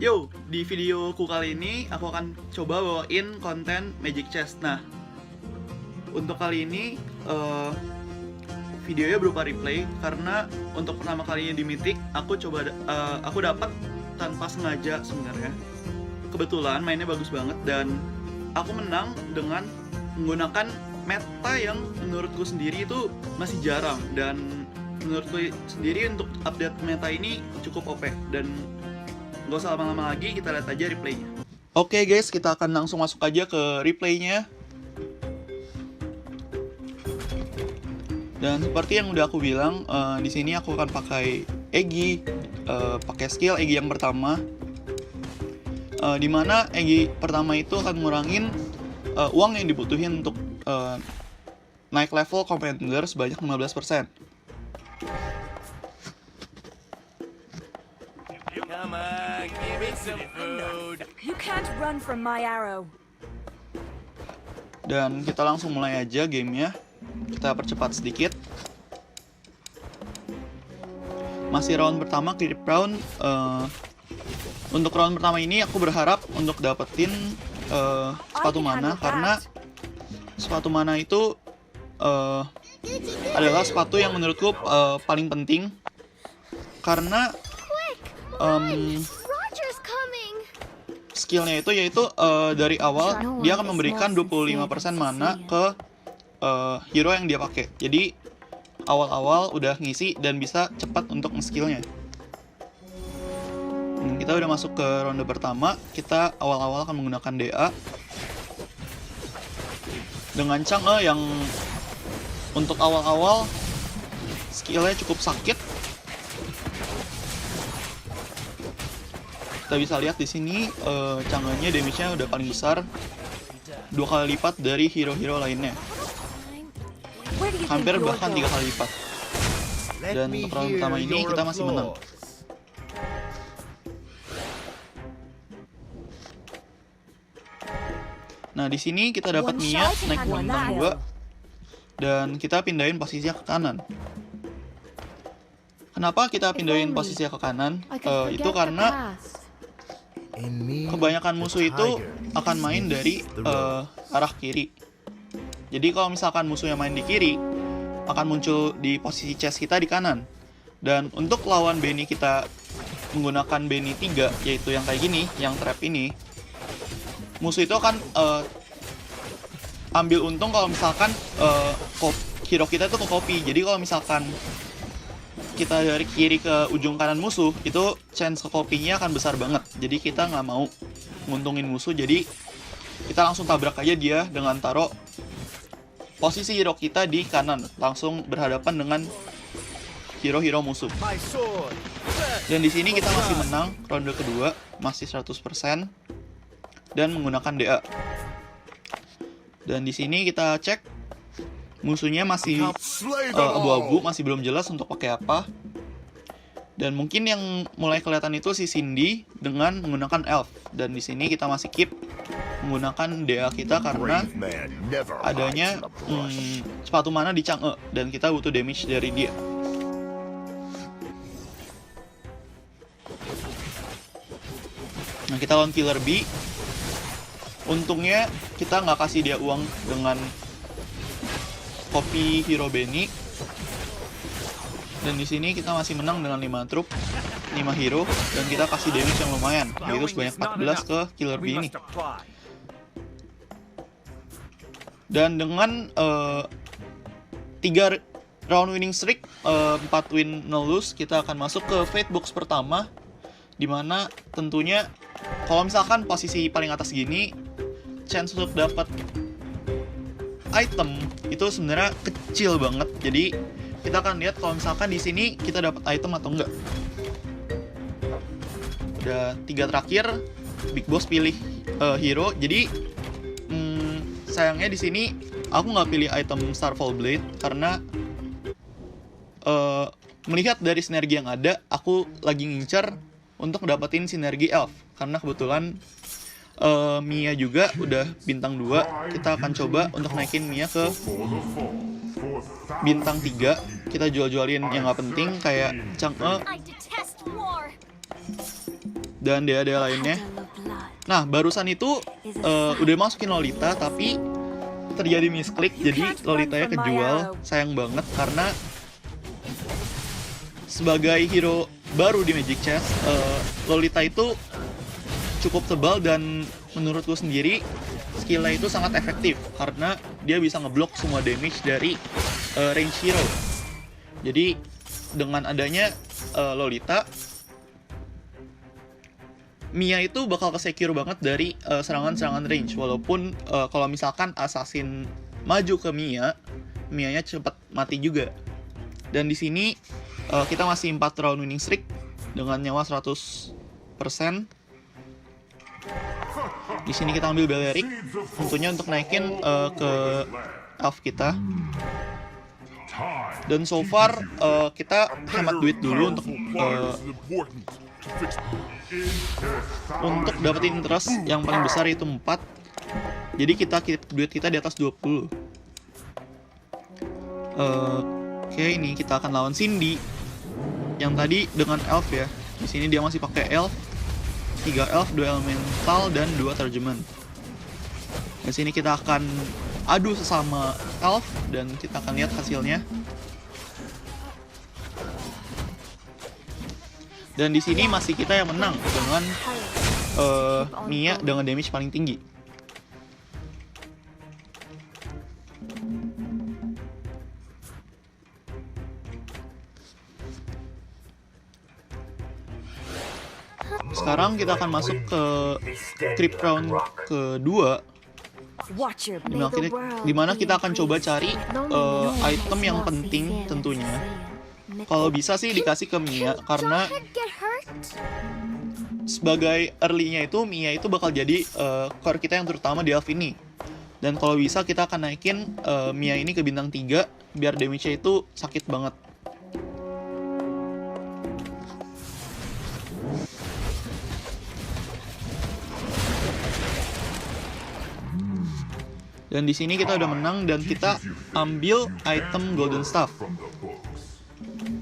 Yo, di videoku kali ini aku akan coba bawain konten Magic Chess. Nah, untuk kali ini videonya berupa replay karena untuk pertama kalinya di Mythic aku dapat tanpa sengaja sebenarnya. Kebetulan mainnya bagus banget dan aku menang dengan menggunakan meta yang menurutku sendiri itu masih jarang, dan menurutku sendiri untuk update meta ini cukup OP. Dan nggak usah lama-lama lagi, kita lihat aja replaynya. Oke guys, kita akan langsung masuk aja ke replaynya. Dan seperti yang udah aku bilang, di sini aku akan pakai Egi, pakai skill Egi yang pertama, dimana Egi pertama itu akan ngurangin uang yang dibutuhin untuk naik level Commander sebanyak 15%. Come on, give me some food. You can't run from my arrow. Dan kita langsung mulai aja gamenya. Kita percepat sedikit. Masih round pertama, clear round. Untuk round pertama ini aku berharap untuk dapetin sepatu mana, karena sepatu mana itu adalah sepatu yang menurutku paling penting, karena skillnya itu yaitu dari awal dia akan memberikan 25% mana ke hero yang dia pakai. Jadi awal-awal udah ngisi dan bisa cepat untuk nge-skillnya. Kita udah masuk ke ronde pertama. Kita awal-awal akan menggunakan DA dengan Chang'e yang untuk awal-awal skillnya cukup sakit. Kita bisa lihat di sini Chang'e-nya damage-nya udah paling besar, 2 kali lipat dari hero-hero lainnya. Hampir bahkan 3 kali lipat. Dan untuk round pertama ini kita masih menang. Nah, di sini kita dapat Mia naik ke bintang 2 dan kita pindahin posisinya ke kanan. Kenapa kita pindahin posisinya ke kanan? Itu karena kebanyakan musuh itu akan main dari arah kiri. Jadi kalau misalkan musuhnya main di kiri, akan muncul di posisi chess kita di kanan. Dan untuk lawan Benny kita menggunakan Benny 3, yaitu yang kayak gini, yang trap ini, musuh itu akan ambil untung kalau misalkan hero kita itu ke copy. Jadi kalau misalkan kita dari kiri ke ujung kanan musuh, itu chance ke copy-nya akan besar banget. Jadi kita nggak mau nguntungin musuh, jadi kita langsung tabrak aja dia dengan taruh posisi hero kita di kanan, langsung berhadapan dengan hero-hero musuh. Dan di sini kita masih menang ronde kedua, masih 100% dan menggunakan DA. Dan di sini kita cek musuhnya masih abu-abu, masih belum jelas untuk pakai apa. Dan mungkin yang mulai kelihatan itu si Cindy dengan menggunakan elf. Dan di sini kita masih keep menggunakan DA kita karena adanya sepatu mana di Chang'e dan kita butuh damage dari dia. Nah, kita lawan Killer B. Untungnya kita nggak kasih dia uang dengan copy hero Benny. Dan di sini kita masih menang dengan 5 trup, 5 hero, dan kita kasih damage yang lumayan, yaitu sebanyak 14 ke Killer B ini. Dan dengan 3 round winning streak, 4 win 0 lose, kita akan masuk ke Fate Box pertama, dimana tentunya kalau misalkan posisi paling atas gini, chance untuk dapat item itu sebenarnya kecil banget. Jadi kita akan lihat kalau misalkan di sini kita dapat item atau enggak. Udah 3 terakhir, Big Boss pilih hero. Jadi sayangnya di sini aku nggak pilih item Starfall Blade karena melihat dari sinergi yang ada, aku lagi ngincer untuk dapetin sinergi elf. Karena kebetulan Mia juga udah bintang 2. Kita akan coba untuk naikin Mia ke bintang 3. Kita jual-jualin yang nggak penting kayak Chang'e dan dia lainnya. Nah, barusan itu udah masukin Lolita, tapi terjadi misklik, jadi Lolitanya kejual. Sayang banget, karena sebagai hero baru di Magic Chess, Lolita itu cukup tebal dan menurutku sendiri skillnya itu sangat efektif karena dia bisa ngeblok semua damage dari range hero. Jadi dengan adanya Lolita, Mia itu bakal ke-secure banget dari serangan-serangan range. Walaupun kalau misalkan Assassin maju ke Mia, Mianya cepat mati juga. Dan di sini kita masih 4 round winning streak dengan nyawa 100%. Di sini kita ambil Balearic tentunya untuk naikin ke elf kita. Dan so far kita hemat duit dulu untuk dapetin interest yang paling besar, itu 4. Jadi kita keep duit kita di atas 20. Oke, ini kita akan lawan Cindy yang tadi dengan elf ya. Di sini dia masih pakai elf, 3 elf, 2 elemental, dan 2 terjemahan. Di sini kita akan adu sesama elf dan kita akan lihat hasilnya. Dan di sini masih kita yang menang dengan Mia dengan damage paling tinggi. Sekarang kita akan masuk ke trip round kedua, dimana kita akan coba cari item yang penting tentunya. Kalau bisa sih dikasih ke Mia, karena sebagai early-nya itu Mia itu bakal jadi core kita yang terutama di elf ini. Dan kalau bisa kita akan naikin Mia ini ke bintang 3 biar damage-nya itu sakit banget. Dan di sini kita udah menang dan kita ambil item Golden Staff.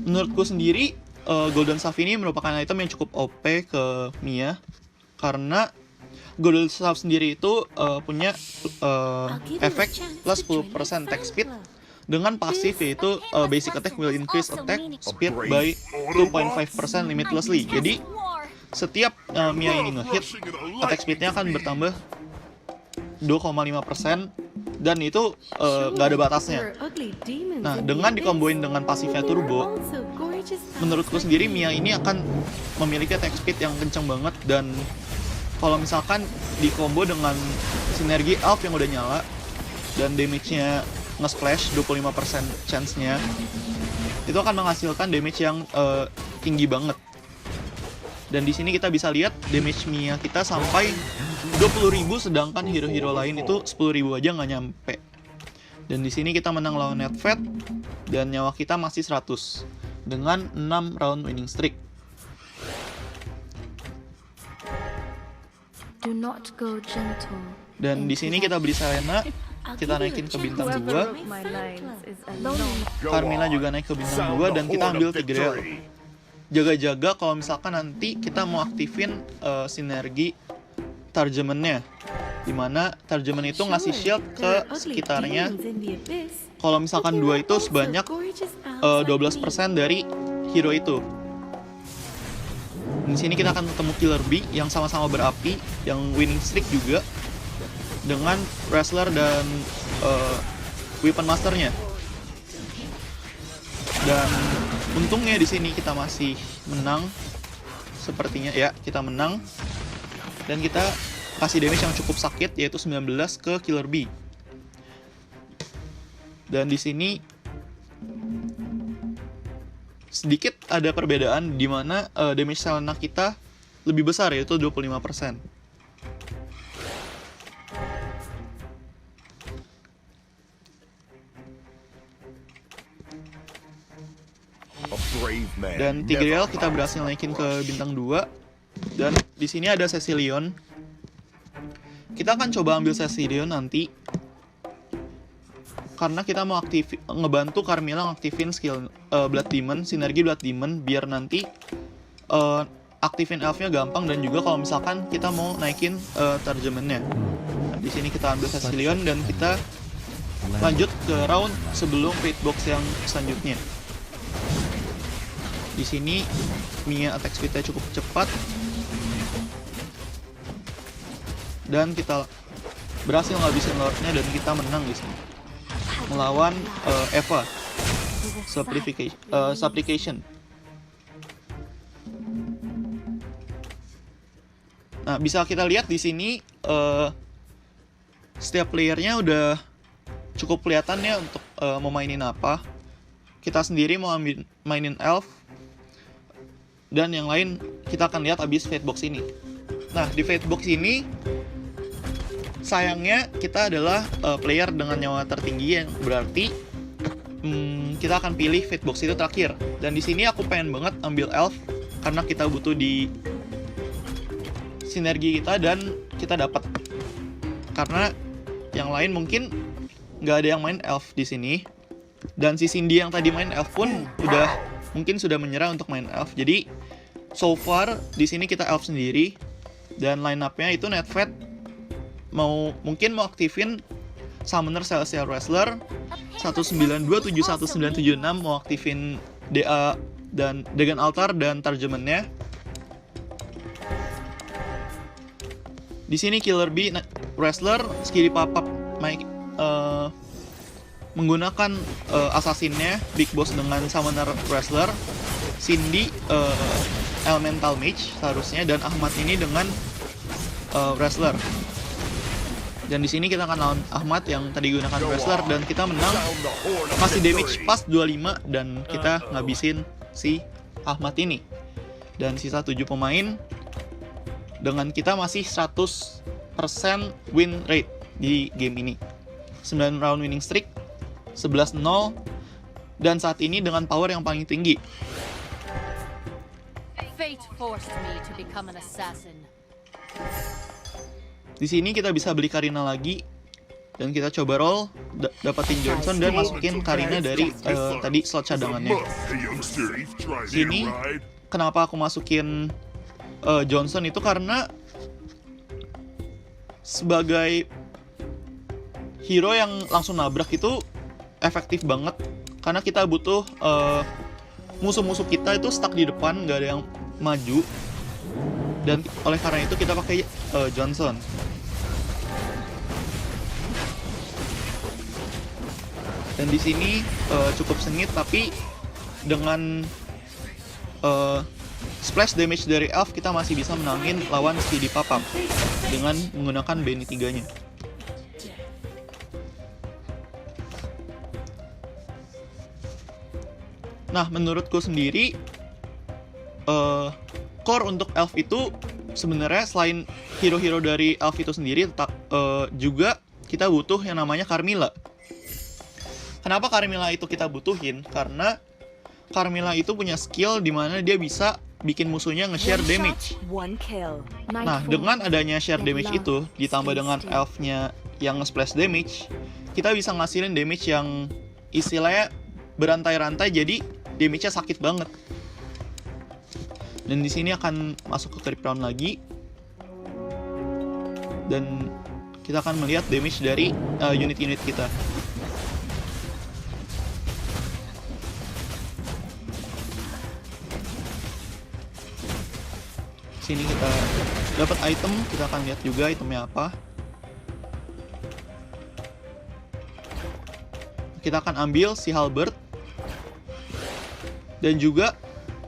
Menurutku sendiri Golden Staff ini merupakan item yang cukup OP ke Mia, karena Golden Staff sendiri itu punya efek plus 10% attack speed dengan pasif, yaitu basic attack will increase attack speed by 2.5% limitlessly. Jadi setiap Mia ini ngehit, attack speednya akan bertambah 2,5% dan itu nggak ada batasnya. Nah, dengan dikomboin dengan pasifnya turbo, menurutku sendiri Mia ini akan memiliki attack speed yang kencang banget. Dan kalau misalkan dikombo dengan sinergi elf yang udah nyala dan damage-nya nge-splash 25% chance-nya, itu akan menghasilkan damage yang tinggi banget. Dan di sini kita bisa lihat damage Mia kita sampai 20.000, sedangkan hero-hero lain itu 10.000 aja nggak nyampe. Dan di sini kita menang lawan Netfed dan nyawa kita masih 100 dengan 6 round winning streak. Dan di sini kita beli Selena, kita naikin ke bintang 2. Carmilla juga naik ke bintang 2 dan kita ambil Tigreal. Jaga-jaga kalau misalkan nanti kita mau aktifin sinergi Targeman-nya, dimana Targeman itu ngasih shield ke sekitarnya. Kalau misalkan 2 itu sebanyak 12% dari hero itu. Di sini kita akan ketemu Killer Bee yang sama-sama berapi, yang winning streak juga dengan Wrestler dan Weapon Masternya. Dan untungnya di sini kita masih menang. Sepertinya ya, kita menang. Dan kita kasih damage yang cukup sakit, yaitu 19 ke Killer Bee. Dan di sini sedikit ada perbedaan di mana damage Selena kita lebih besar, yaitu 25%. Dan Tigreal kita berhasil naikin ke bintang 2. Dan di sini ada Cecilion. Kita akan coba ambil Cecilion nanti, karena kita mau ngebantu Carmilla ngaktifin skill Blood Demon, sinergi Blood Demon, biar nanti aktifin elfnya gampang, dan juga kalau misalkan kita mau naikin terjemahannya. Nah, di sini kita ambil Cecilion dan kita lanjut ke round sebelum Fate Box yang selanjutnya. Di sini Mia attack speed-nya cukup cepat dan kita berhasil ngabisin Lordnya dan kita menang di sini melawan Eva Supplication. Nah, bisa kita lihat di sini setiap playernya udah cukup kelihatan ya untuk mau mainin apa. Kita sendiri mau mainin elf, dan yang lain kita akan lihat abis Fate Box ini. Nah, di Fate Box ini sayangnya kita adalah player dengan nyawa tertinggi, yang berarti kita akan pilih Fate Box itu terakhir. Dan di sini aku pengen banget ambil elf karena kita butuh di sinergi kita dan kita dapat. Karena yang lain mungkin nggak ada yang main elf di sini, dan si Cindy yang tadi main elf pun mungkin sudah menyerah untuk main elf. Jadi so far di sini kita elf sendiri, dan line up-nya itu Netfet mungkin mau aktifin Summoner Celestial Wrestler 1927196, mau aktifin DA dan Dagon Altar dan Targeman-nya. Di sini Killer Bee Wrestler Skiri Papap menggunakan assassin-nya Big Boss dengan Summoner Wrestler, Cindy Elemental Mage seharusnya, dan Ahmad ini dengan Wrestler. Dan di sini kita akan lawan Ahmad yang tadi gunakan Wrestler, dan kita menang, masih damage pas 25, dan kita ngabisin si Ahmad ini. Dan sisa 7 pemain, dengan kita masih 100% win rate di game ini. 9 round winning streak, 11-0, dan saat ini dengan power yang paling tinggi. Fate forced me to become an assassin. Di sini kita bisa beli Karina lagi, dan kita coba roll, dapatin Johnson dan masukin Karina dari tadi slot cadangannya. Sini kenapa aku masukin Johnson itu karena sebagai hero yang langsung nabrak itu efektif banget, karena kita butuh musuh-musuh kita itu stuck di depan, nggak ada yang maju, dan oleh karena itu kita pakai Johnson. Dan di sini cukup sengit, tapi dengan splash damage dari elf kita masih bisa menangin lawan Skidi Papap dengan menggunakan Benny 3-nya. Nah, menurutku sendiri core untuk elf itu sebenarnya selain hero-hero dari elf itu sendiri, tetap juga kita butuh yang namanya Carmilla. Kenapa Carmilla itu kita butuhin? Karena Carmilla itu punya skill di mana dia bisa bikin musuhnya nge-share damage. Nah, dengan adanya share damage itu ditambah dengan elfnya yang nge-splash damage, kita bisa ngasilin damage yang istilahnya berantai-rantai, jadi damage-nya sakit banget. Dan di sini akan masuk ke creep round lagi, dan kita akan melihat damage dari unit-unit kita. Sini kita dapat item, kita akan lihat juga itemnya apa. Kita akan ambil si Halberd, dan juga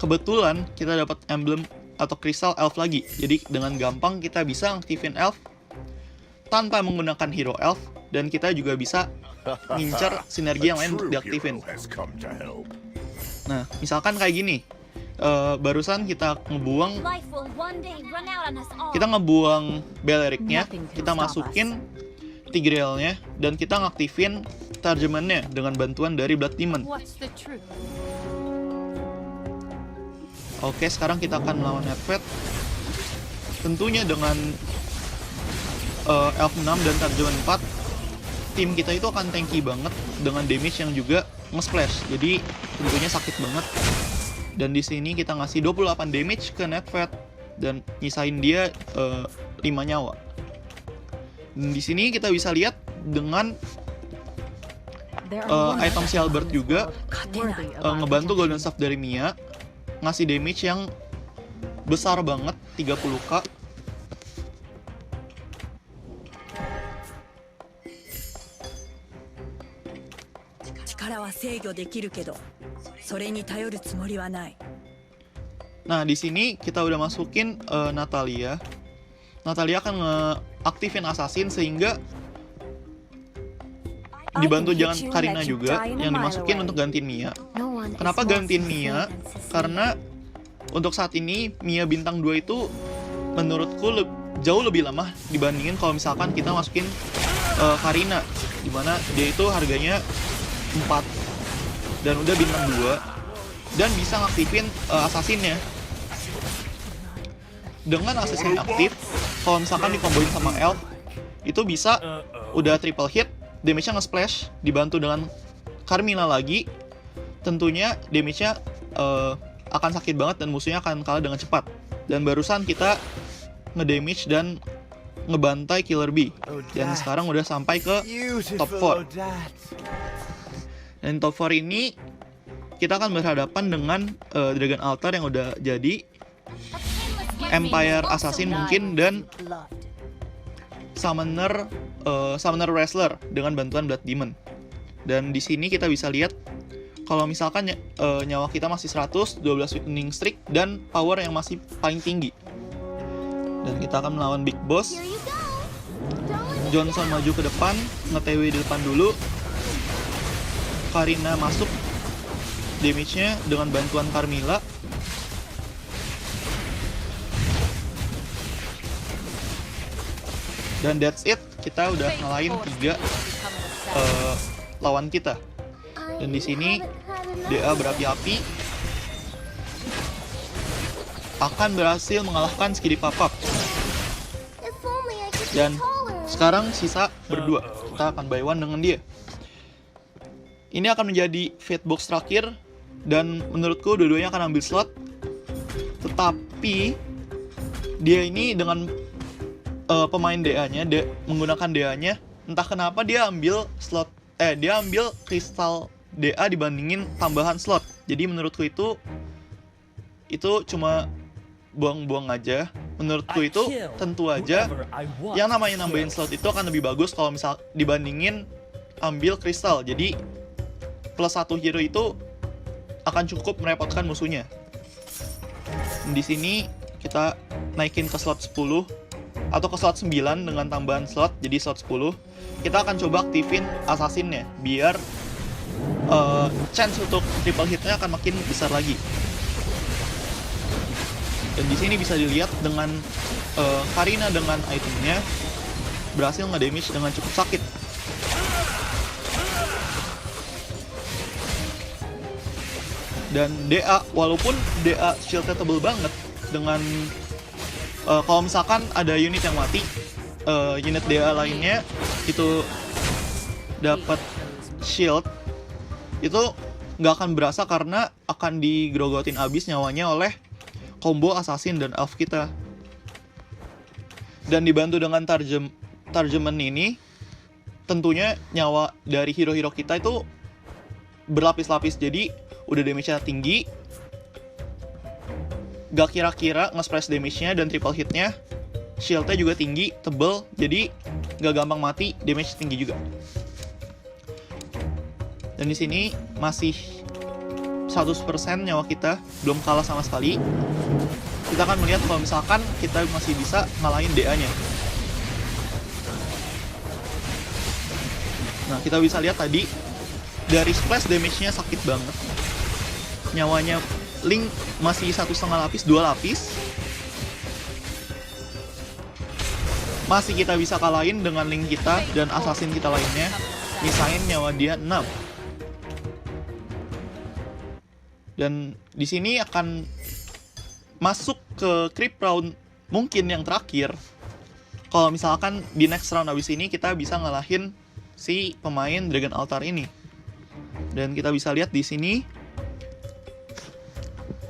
kebetulan kita dapat emblem atau kristal elf lagi. Jadi dengan gampang kita bisa aktifin elf tanpa menggunakan hero elf, dan kita juga bisa ngincer sinergi yang lain untuk diaktifin. Nah, misalkan kayak gini. Barusan kita ngebuang Belericnya, kita masukin Tigrealnya, dan kita ngaktifin Targeman-nya dengan bantuan dari Blood Demon. Oke, sekarang kita akan melawan Netfet. Tentunya dengan Elf 6 dan Targeman 4, tim kita itu akan tanky banget dengan damage yang juga nge-splash. Jadi tentunya sakit banget. Dan di sini kita ngasih 28 damage ke Netfet. dan nyisain dia 5 nyawa. Dan di sini kita bisa lihat dengan item Shellbird juga Worthy of ngebantu Golden Staff dari Mia, ngasih damage yang besar banget, 30k. Nah, di sini kita udah masukin Natalia. Natalia akan ngeaktifin assassin sehingga dibantu jangan Karina juga yang dimasukin untuk gantiin Mia. Kenapa gantiin Mia? Karena untuk saat ini Mia bintang 2 itu menurutku jauh lebih lama dibandingin kalau misalkan kita masukin Karina, dimana dia itu harganya 4 dan udah bintang 2 dan bisa ngaktifin assassinnya. Dengan assassin aktif, kalau misalkan dikomboin sama elf, itu bisa udah triple hit, damage-nya nge-splash, dibantu dengan Carmilla lagi, tentunya damage-nya akan sakit banget dan musuhnya akan kalah dengan cepat. Dan barusan kita ngedamage dan ngebantai Killer Bee, dan sekarang udah sampai ke top 4. Dan top 4 ini kita akan berhadapan dengan Dragon Altar yang udah jadi, Empire Assassin mungkin, dan Summoner Wrestler dengan bantuan Blood Demon. Dan di sini kita bisa lihat kalau misalkan nyawa kita masih 100, 12 winning streak, dan power yang masih paling tinggi. Dan kita akan melawan Big Boss. Johnson maju ke depan, nge-TW di depan dulu. Karina masuk, damage-nya dengan bantuan Carmilla. Dan that's it, kita udah ngalahin 3 lawan kita. Dan di sini DA berapi-api akan berhasil mengalahkan Skitty Pop-Up. Dan sekarang sisa berdua, kita akan buy one dengan dia. Ini akan menjadi Fate Box terakhir, dan menurutku dua-duanya akan ambil slot. Tetapi dia ini dengan pemain DA-nya, menggunakan DA-nya, entah kenapa dia ambil slot, dia ambil kristal DA dibandingin tambahan slot. Jadi menurutku itu cuma buang-buang aja. Menurutku itu tentu aja yang namanya nambahin slot itu akan lebih bagus kalau misal dibandingin ambil kristal. Jadi plus 1 hero itu akan cukup merepotkan musuhnya. Di sini kita naikin ke slot 10 atau ke slot 9 dengan tambahan slot, jadi slot 10. Kita akan coba aktifin assassinnya biar chance untuk triple hitnya akan makin besar lagi. Dan di sini bisa dilihat dengan Karina dengan itemnya berhasil nge-damage dengan cukup sakit. Dan DA, walaupun DA shieldnya tebel banget, dengan kalau misalkan ada unit yang mati, unit DA lainnya itu dapat shield, itu nggak akan berasa karena akan digrogotin abis nyawanya oleh combo assassin dan elf kita. Dan dibantu dengan targeman ini, tentunya nyawa dari hero-hero kita itu berlapis-lapis, jadi udah damage-nya tinggi, gak kira-kira nge-splash damage-nya dan triple hit-nya, shield-nya juga tinggi, tebel, jadi gak gampang mati, damage tinggi juga. Dan di sini masih 100% nyawa kita belum kalah sama sekali. Kita akan melihat kalau misalkan kita masih bisa ngalahin DA-nya. Nah, kita bisa lihat tadi dari splash damage-nya sakit banget. Nyawanya Link masih 1,5 lapis, 2 lapis. Masih kita bisa kalahin dengan Link kita dan assassin kita lainnya. Misain nyawa dia 6. Dan di sini akan masuk ke creep round mungkin yang terakhir. Kalau misalkan di next round abis ini kita bisa ngalahin si pemain Dragon Altar ini. Dan kita bisa lihat di sini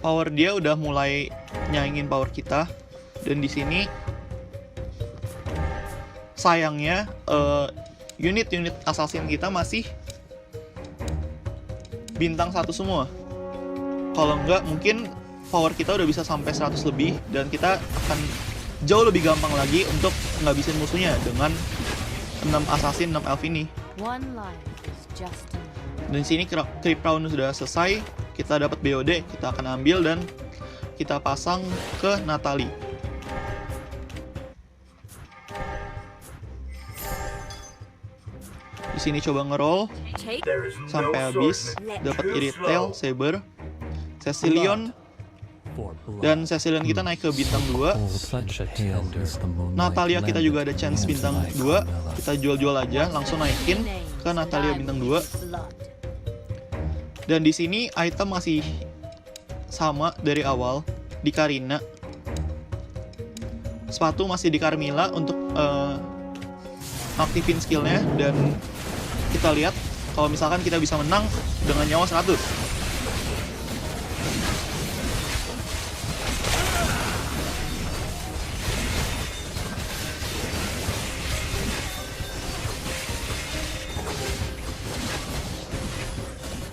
power dia udah mulai nyaingin power kita. Dan di sini sayangnya unit-unit assassin kita masih bintang 1 semua. Kalau enggak mungkin power kita udah bisa sampai 100 lebih dan kita akan jauh lebih gampang lagi untuk ngabisin musuhnya dengan 6 assassin, 6 elf ini. One life is just enough. Dan sini creep round sudah selesai, kita dapat BOD, kita akan ambil dan kita pasang ke Natalie. Di sini coba ngeroll Take sampai habis, dapat Irithel, Saber, Cecilion, dan Cecilion kita naik ke bintang 2. Natalia kita juga ada chance bintang 2. Kita jual-jual aja, langsung naikin ke Natalia bintang 2. blood. Dan di sini item masih sama dari awal di Karina. Sepatu masih di Carmilla untuk aktifin skillnya, dan kita lihat kalau misalkan kita bisa menang dengan nyawa 100.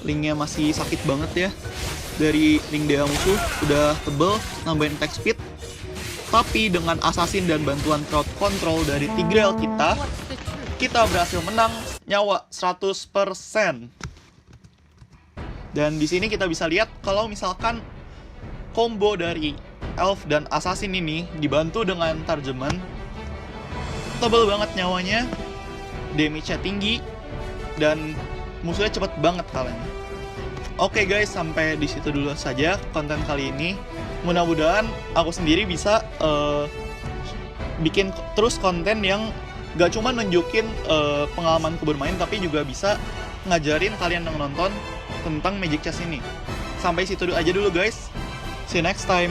Linknya masih sakit banget ya. Dari link DA musuh udah tebel, nambahin attack speed. Tapi dengan assassin dan bantuan crowd control dari Tigreal kita, What's the truth? kita berhasil menang nyawa 100%. Dan di sini kita bisa lihat kalau misalkan combo dari elf dan assassin ini dibantu dengan targeman, tebel banget nyawanya, damage-nya tinggi, dan musuhnya cepet banget kalahnya. Oke guys, sampai di situ dulu saja konten kali ini. Mudah-mudahan aku sendiri bisa bikin terus konten yang gak cuma nunjukin pengalamanku bermain, tapi juga bisa ngajarin kalian yang nonton tentang Magic Chess ini. Sampai situ aja dulu guys. See you next time.